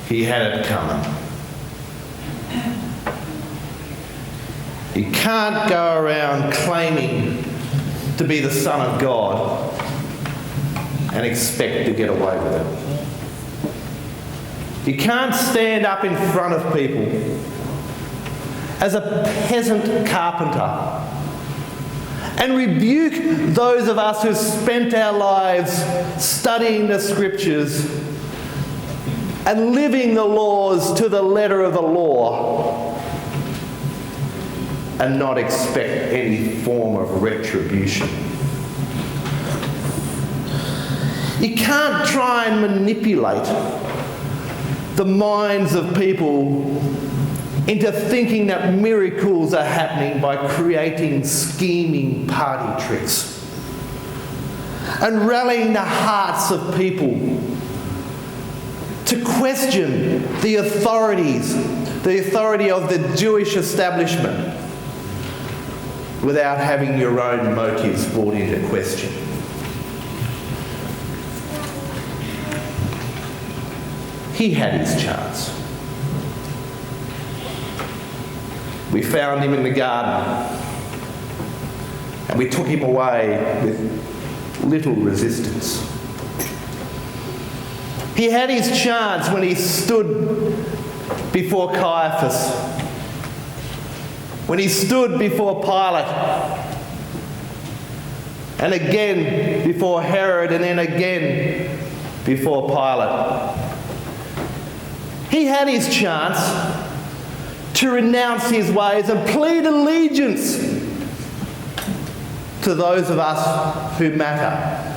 He had it coming. You can't go around claiming to be the Son of God and expect to get away with it. You can't stand up in front of people as a peasant carpenter and rebuke those of us who spent our lives studying the Scriptures and living the laws to the letter of the law and not expect any form of retribution. You can't try and manipulate the minds of people into thinking that miracles are happening by creating scheming party tricks and rallying the hearts of people to question the authority of the Jewish establishment without having your own motives brought into question. He had his chance. We found him in the garden and we took him away with little resistance. He had his chance when he stood before Caiaphas, when he stood before Pilate, and again before Herod, and then again before Pilate. He had his chance to renounce his ways and plead allegiance to those of us who matter.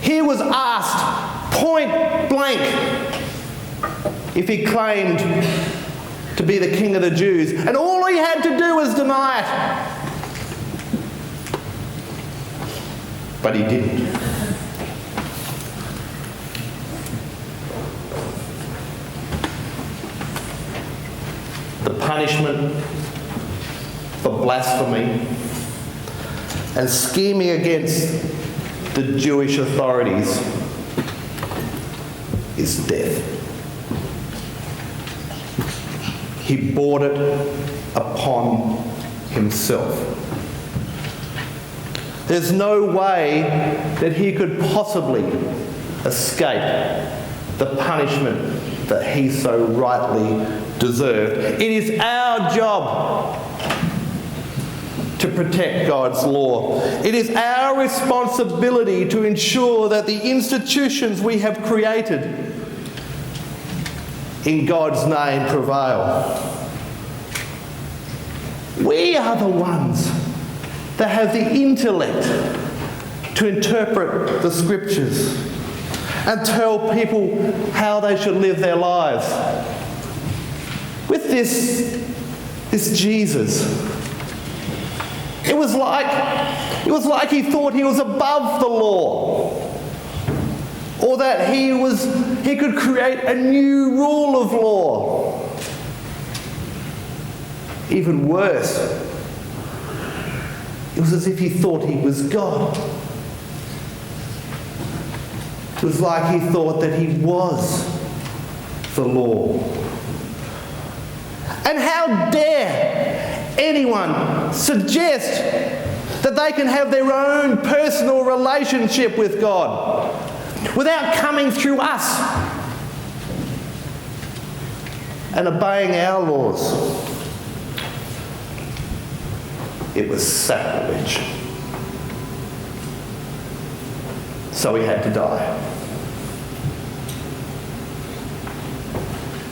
He was asked point blank if he claimed to be the King of the Jews, and all he had to do was deny it. But he didn't. The punishment for blasphemy and scheming against the Jewish authorities is death. He brought it upon himself. There's no way that he could possibly escape the punishment that he so rightly deserved. It is our job to protect God's law. It is our responsibility to ensure that the institutions we have created in God's name prevail. We are the ones that have the intellect to interpret the Scriptures and tell people how they should live their lives. With this Jesus, it was like he thought he was above the law, or that he could create a new rule of law. Even worse, it was as if he thought he was God. It was like he thought that he was the law. And how dare anyone suggest that they can have their own personal relationship with God without coming through us and obeying our laws. It was sacrilege. So he had to die.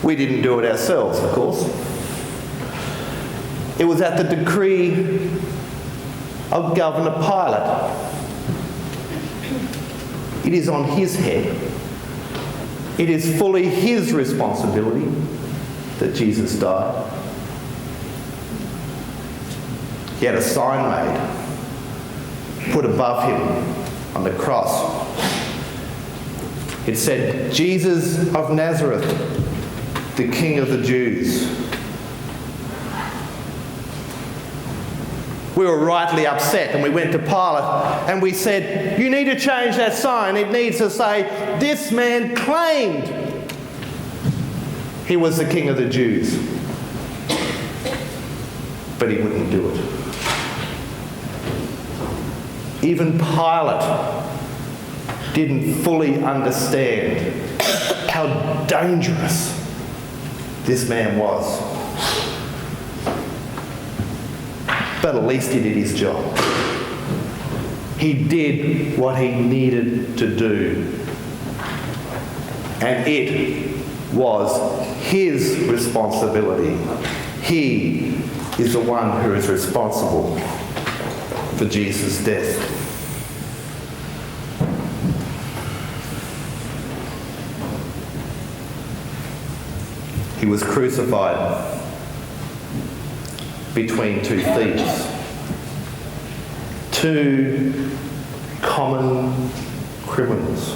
We didn't do it ourselves, of course. It was at the decree of Governor Pilate. It is on his head. It is fully his responsibility that Jesus died. He had a sign made, put above him on the cross. It said, "Jesus of Nazareth, the King of the Jews." we were rightly upset, and we went to Pilate and we said, you need to change that sign. It needs to say, this man claimed he was the King of the Jews. But he wouldn't do it. Even Pilate didn't fully understand how dangerous this man was. But at least he did his job. He did what he needed to do. And it was his responsibility. He is the one who is responsible for Jesus' death. He was crucified between two thieves, two common criminals,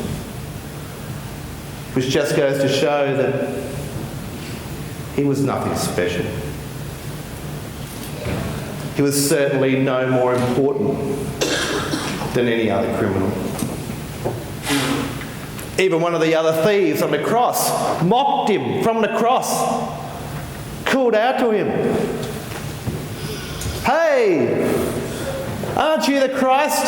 which just goes to show that he was nothing special. He was certainly no more important than any other criminal. Even one of the other thieves on the cross mocked him from the cross, called out to him, "Hey, aren't you the Christ?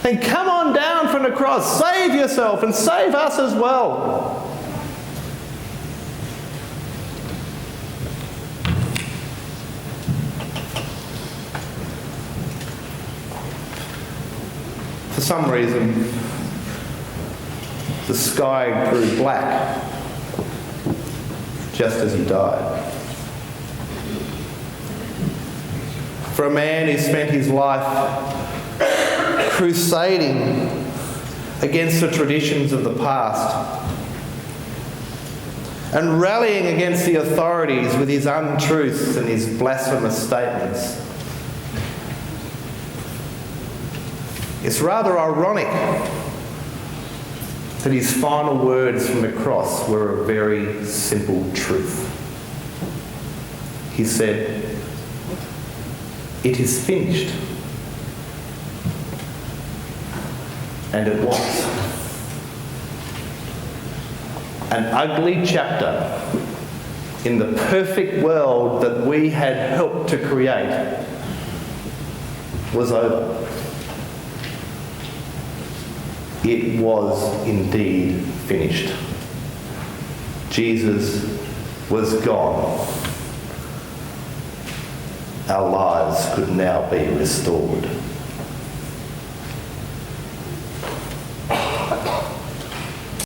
Then come on down from the cross, save yourself and save us as well." For some reason, the sky grew black just as he died. For a man who spent his life crusading against the traditions of the past and rallying against the authorities with his untruths and his blasphemous statements, it's rather ironic that his final words from the cross were a very simple truth. He said, "It is finished." And it was. An ugly chapter in the perfect world that we had helped to create was over. It was indeed finished. Jesus was gone. Our lives could now be restored.